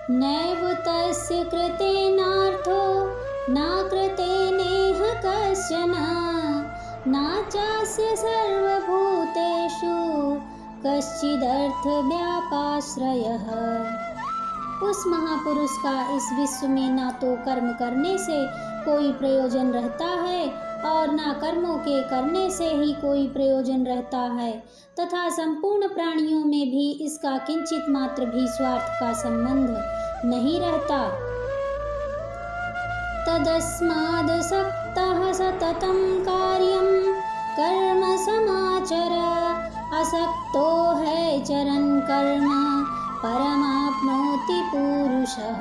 नैव तस्य कृतेनार्थो न कृतेनेह कश्चन न चास्य सर्वभूतेषु कश्चिदर्थ व्यापाश्रयः। उस महापुरुष का इस विश्व में ना तो कर्म करने से कोई प्रयोजन रहता है और ना कर्मों के करने से ही कोई प्रयोजन रहता है, तथा संपूर्ण प्राणियों में भी इसका किंचित मात्र भी स्वार्थ का संबंध नहीं रहता। तदस्माद् सक्तः सततं कार्यं कर्म समाचर असक्तो है चरन् कर्म परमाप्नोति पुरुषः।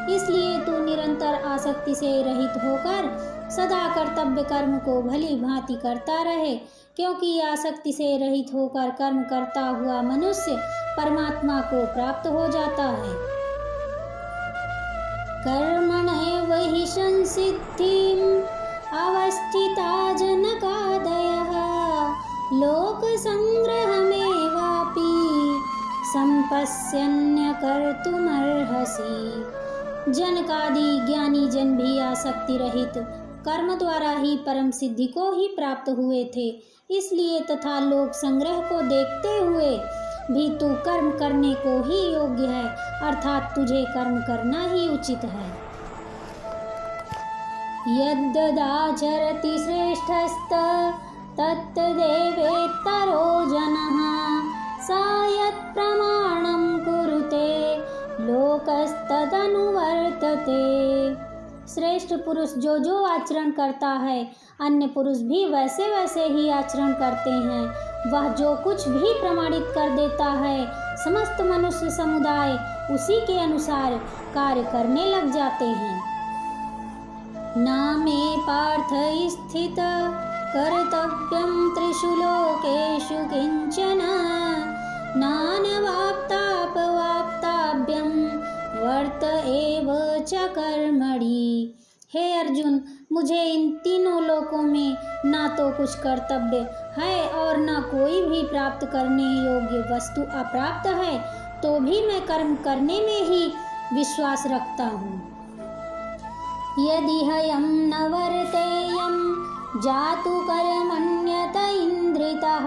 इसलिए तू निरंतर आसक्ति से रहित होकर सदा कर्तव्य कर्म को भली भांति करता रहे, क्योंकि आसक्ति से रहित होकर कर्म करता हुआ मनुष्य परमात्मा को प्राप्त हो जाता है। कर्मणैव हि संसिद्धिम् अवस्थिता जनकादयः लोक संग्रहमेवापि संपश्यन्य कर्तुमर्हसि। जनकादि ज्ञानी जन भी आसक्ति रहित कर्म द्वारा ही परम सिद्धि को ही प्राप्त हुए थे, इसलिए तथा लोक संग्रह को देखते हुए भी तू कर्म करने को ही योग्य है, अर्थात तुझे कर्म करना ही उचित है। यद्ददाचरति श्रेष्ठस्त तत्तदेवेत्तरो जनः सा यत् प्रमाणं कुरुते लोकस्तदनुवर्तते। श्रेष्ठ पुरुष जो जो आचरण करता है अन्य पुरुष भी वैसे वैसे ही आचरण करते हैं। वह जो कुछ भी प्रमाणित कर देता है समस्त मनुष्य समुदाय उसी के अनुसार कार्य करने लग जाते हैं। नामे पार्थ स्थित कर्तव्यं त्रिषु लोकेषु किंचन नानवाप्तापवाप्ताभ्यं वर्त एव च कर्मणि। हे अर्जुन, मुझे इन तीनों लोकों में ना तो कुछ कर्तव्य है और ना कोई भी प्राप्त करने योग्य वस्तु अप्राप्त है, तो भी मैं कर्म करने में ही विश्वास रखता हूँ। यदि हयं न वर्तेयं जातु कर्मण्यत इन्द्रितः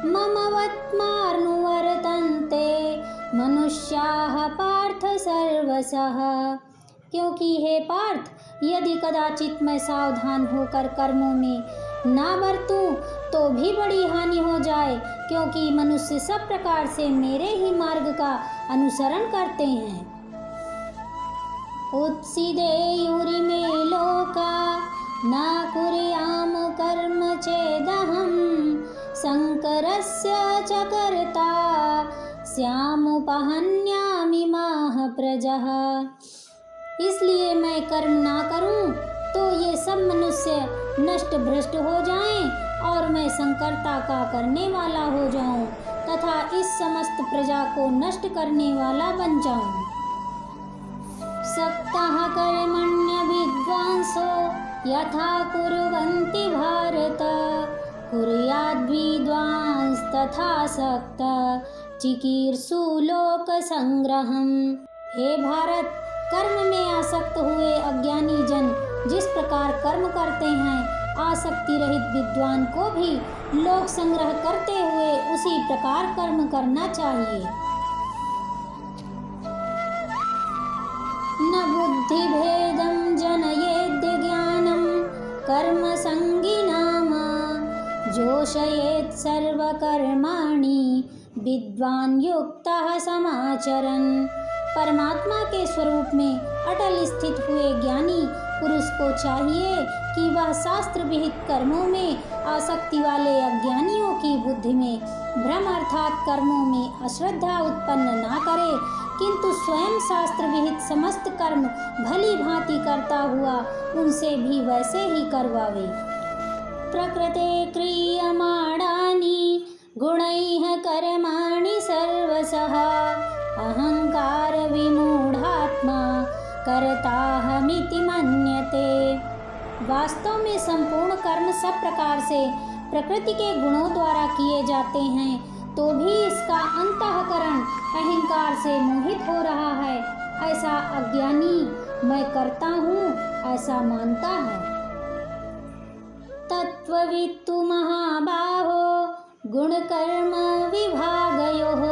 मम वत्मानुवर्तन्ते मनुष्याः पार्थ सर्वशः। क्योंकि हे पार्थ, यदि कदाचित मैं सावधान होकर कर्मों में ना बरतूं तो भी बड़ी हानि हो जाए, क्योंकि मनुष्य सब प्रकार से मेरे ही मार्ग का अनुसरण करते हैं। उत्सीदेयुरि मे लोका न कुर्याम कर्म चेदहं शंकरस्य च कर्ता स्यामुपहन्यामिमाः प्रजः। इसलिए मैं कर्म ना करूं तो ये सब मनुष्य नष्ट भ्रष्ट हो जाएं और मैं संकर्ता का करने वाला हो जाऊं तथा इस समस्त प्रजा को नष्ट करने वाला बन जाऊं। सक्तः कर्मण्य विद्वांसो यथा कुर्वन्ति भारत कुर्याद्विद्वांस तथा सक्तः चिकीर्षु लोक संग्रहम्। हे भारत, कर्म में आसक्त हुए अज्ञानी जन जिस प्रकार कर्म करते हैं, आसक्ति रहित विद्वान को भी लोक संग्रह करते हुए उसी प्रकार कर्म करना चाहिए। न बुद्धि भेदं जनयेद् ज्ञानं कर्म संगिनाम जोषयेत् सर्वकर्माणि विद्वान् युक्तः समाचरन्। परमात्मा के स्वरूप में अटल स्थित हुए ज्ञानी पुरुष को चाहिए कि वह शास्त्र विहित कर्मों में आसक्ति वाले अज्ञानियों की बुद्धि में भ्रम अर्थात कर्मों में अश्रद्धा उत्पन्न ना करे, किंतु स्वयं शास्त्र विहित समस्त कर्म भली भांति करता हुआ उनसे भी वैसे ही करवावे। प्रकृते क्रियमाणानि गुणैः कर्माणि सर्वशः अहंकार विमूढ़ात्मा कर्ताहमिति मन्यते। वास्तव में संपूर्ण कर्म सब प्रकार से प्रकृति के गुणों द्वारा किए जाते हैं, तो भी इसका अंतःकरण अहंकार से मोहित हो रहा है। ऐसा अज्ञानी मैं करता हूँ ऐसा मानता है। तत्त्ववित्तु महाबाहो गुणकर्म विभागयोः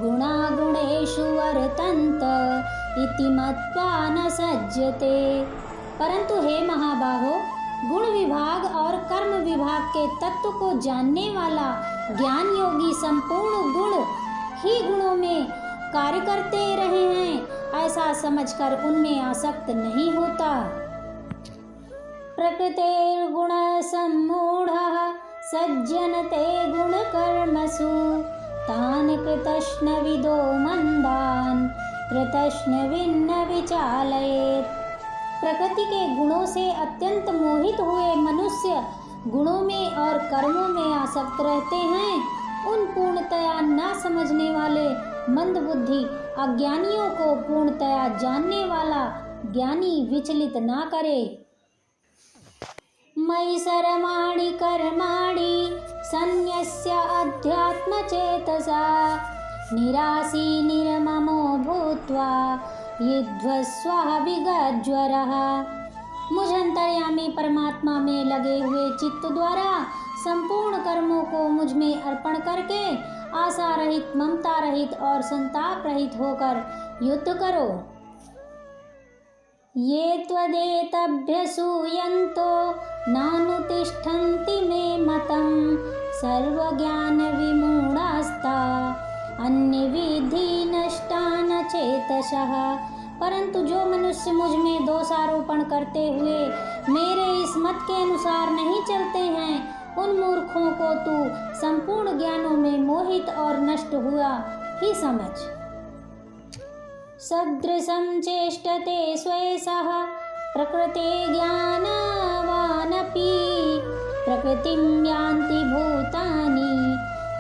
गुणागुणेषु वर्तन्त इति मत्वा न सज्जते। परंतु हे महाबाहो, गुण विभाग और कर्म विभाग के तत्व को जानने वाला ज्ञान योगी संपूर्ण गुण ही गुणों में कार्य करते रहे हैं ऐसा समझकर उनमें आसक्त नहीं होता। प्रकृतेर्गुण सम्मूढ़ः सज्जनते गुण कर्मसु तान् कृतश्नविदो मंदान् कृतश्नविन्न विचालयेत्। प्रकृति के गुणों से अत्यंत मोहित हुए मनुष्य गुणों में और कर्मों में आसक्त रहते हैं। उन पूर्णतया न समझने वाले मंदबुद्धि अज्ञानियों को पूर्णतया जानने वाला ज्ञानी विचलित ना करे। मयि सर्वाणि कर्माणि सन्न्यस्य अध्यात्मचेतसा निरासी निर्ममो भूत्वा युध्यस्व विगज्वरः। मुझ अंतर्यामी परमात्मा में लगे हुए चित्त द्वारा संपूर्ण कर्मों को मुझ में अर्पण करके आशा रहित, ममता रहित और संताप रहित होकर युद्ध करो। ये त्वदेतभ्यसूयन्तो नानुतिष्ठन्ति मे मतम् सर्वज्ञान विमूढास्ता अन्यविधि नष्टान चेतसः। परंतु जो मनुष्य मुझ में दोषारोपण करते हुए मेरे इस मत के अनुसार नहीं चलते हैं, उन मूर्खों को तू संपूर्ण ज्ञानों में मोहित और नष्ट हुआ ही समझ। सदृशं चेष्टते स्वेषः प्रकृते ज्ञानवानपि प्रकृतिं यान्ति भूतानि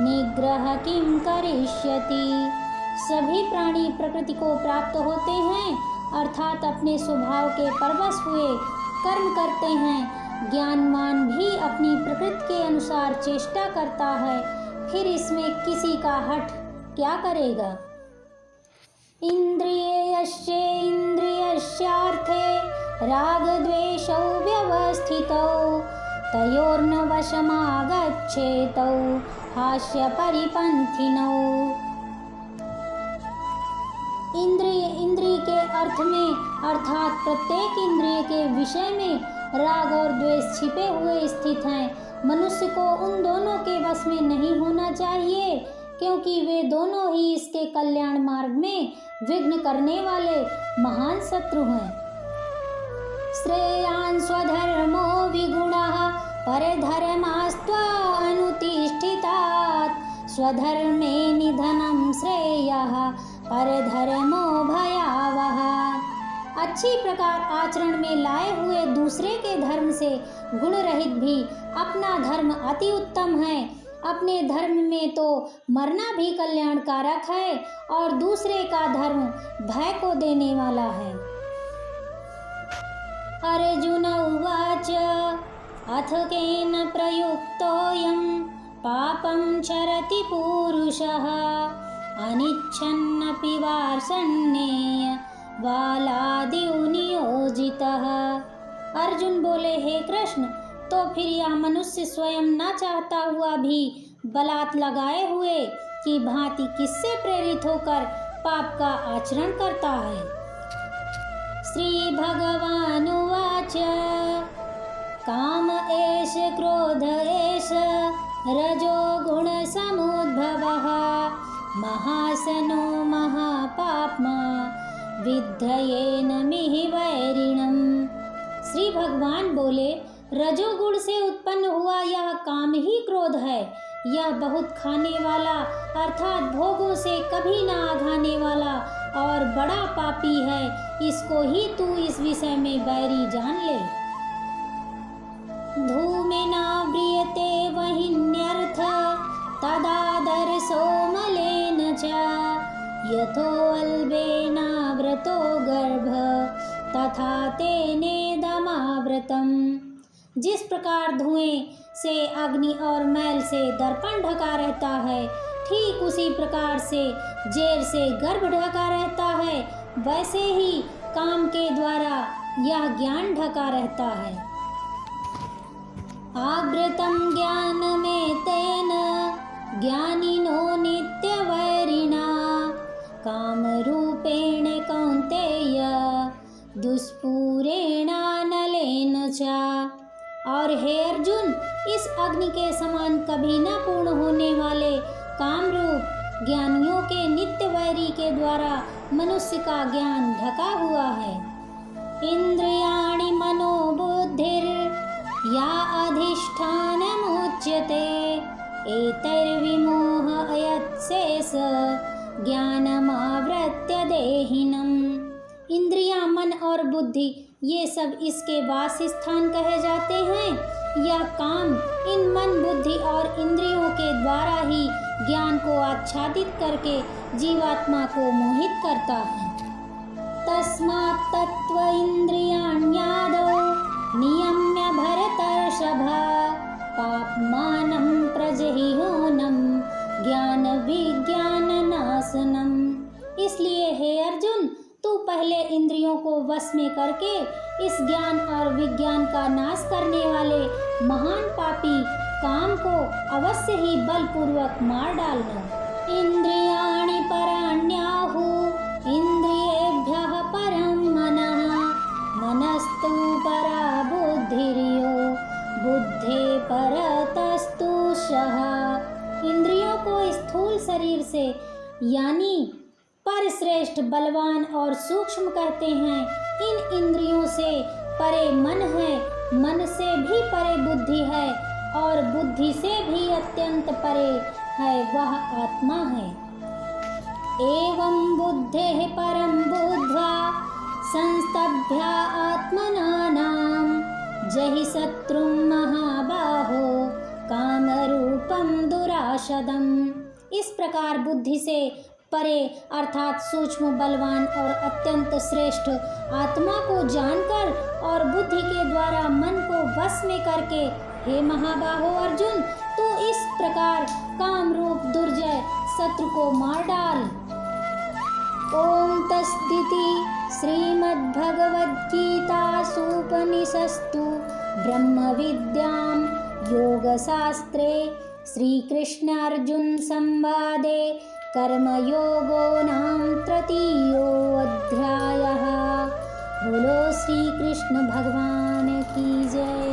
निग्रह किं करिष्यति। सभी प्राणी प्रकृति को प्राप्त होते हैं अर्थात अपने स्वभाव के परवश हुए कर्म करते हैं। ज्ञानवान भी अपनी प्रकृति के अनुसार चेष्टा करता है, फिर इसमें किसी का हठ क्या करेगा। इंद्रियस्य इंद्रियस्यार्थे राग द्वेषौ व्यवस्थितौ तयोर्न वशमागच्छेतौ हास्य परिपंथिनौ। इंद्रिय के अर्थ में अर्थात प्रत्येक इंद्रिय के विषय में राग और द्वेष छिपे हुए स्थित हैं। मनुष्य को उन दोनों के वश में नहीं होना चाहिए, क्योंकि वे दोनों ही इसके कल्याण मार्ग में विघ्न करने वाले महान शत्रु हैं। श्रेयान् स्वधर्मो विगुणः परधर्मास्त्वा अनुतिष्ठितात् स्वधर्मे निधनं श्रेयः परधर्मो भयावह। अच्छी प्रकार आचरण में लाए हुए दूसरे के धर्म से गुण रहित भी अपना धर्म अति उत्तम है। अपने धर्म में तो मरना भी कल्याणकारक है और दूसरे का धर्म भय को देने वाला है। अर्जुन उवाच अथ केन प्रयुक्तोऽयं पापं चरति पुरुषः अनिच्छन्नपि वार्ष्णेय बालादिव नियोजितः। अर्जुन बोले, हे कृष्ण, तो फिर यह मनुष्य स्वयं न चाहता हुआ भी बलात् लगाए हुए की भांति किससे प्रेरित होकर पाप का आचरण करता है। श्री भगवानुवाच काम एष क्रोध एष रजो गुण समुद्भवः महासनो महापाप्मा विद्धयेन मिहि वैरिणम्। श्री भगवान बोले, रजोगुण से उत्पन्न हुआ यह काम ही क्रोध है। यह बहुत खाने वाला अर्थात भोगों से कभी न आघाने वाला और बड़ा पापी है। इसको ही तू इस विषय में बैरी जान ले। धूमेना व्रियते वह्न्यर्थ तदादर्शो मलेन च यथोऽल्बेनावृतो गर्भ तथा तेनेदमावृतम्। जिस प्रकार धुएं से अग्नि और मैल से दर्पण ढका रहता है, ठीक उसी प्रकार से जेर से गर्भ ढका रहता है, वैसे ही काम के द्वारा यह ज्ञान ढका रहता है। आवृतं ज्ञानमेतेन ज्ञानिनो नित्यवैरिणा कामरूपेण कौन्तेय दुष्पूरेणानलेन च। और हे अर्जुन, इस अग्नि के समान कभी न पूर्ण होने वाले कामरूप ज्ञानियों के नित्य वैरी के द्वारा मनुष्य का ज्ञान ढका हुआ है। इंद्रियाणि मनोबुद्धिर या अधिष्ठानमुच्यते एतैर्विमोह अयत्सेष ज्ञानमावृत्य देहिनम्। इंद्रियां, मन और बुद्धि ये सब इसके वासस्थान कहे जाते हैं। यह काम इन मन, बुद्धि और इंद्रियों के द्वारा ही ज्ञान को आच्छादित करके जीवात्मा को मोहित करता है। तस्मात् तत्त्व इंद्रियाण्यादौ नियम्य भरतर्षभ पाप्मानं प्रजहिहोनं ज्ञान विज्ञान नाशनम। इसलिए हे अर्जुन, तू पहले इंद्रियों को वश में करके इस ज्ञान और विज्ञान का नाश करने वाले महान पापी काम को अवश्य ही बलपूर्वक मार डालना। इंद्रियाणि पराण्याहु इंद्रियेभ्यः परं मनः मनस्तु परा बुद्धिर्यो बुद्धे परतस्तु सः। इंद्रियों को स्थूल शरीर से यानी पर श्रेष्ठ, बलवान और सूक्ष्म कहते हैं। इन इंद्रियों से परे मन है, मन से भी परे बुद्धि है और बुद्धि से भी अत्यंत परे है वह आत्मा है। एवं बुद्धेः परं बुद्ध्वा संस्तभ्य आत्मनानां जहि शत्रुं महाबाहो कामरूपं दुराशदम्। इस प्रकार बुद्धि से परे अर्थात सूक्ष्म, बलवान और अत्यंत श्रेष्ठ आत्मा को जानकर और बुद्धि के द्वारा मन को वश में करके हे महाबाहो अर्जुन, तू इस प्रकार काम रूप दुर्जय शत्रु को मार डाल। ओम तस्दिति श्रीमद्भगवद्गीतासूपनिषत्सु ब्रह्म विद्यां योगशास्त्रे श्रीकृष्णार्जुन संवादे कर्मयोगो नाम तृतीयोऽध्यायः। बोलो श्री कृष्ण भगवान की जय।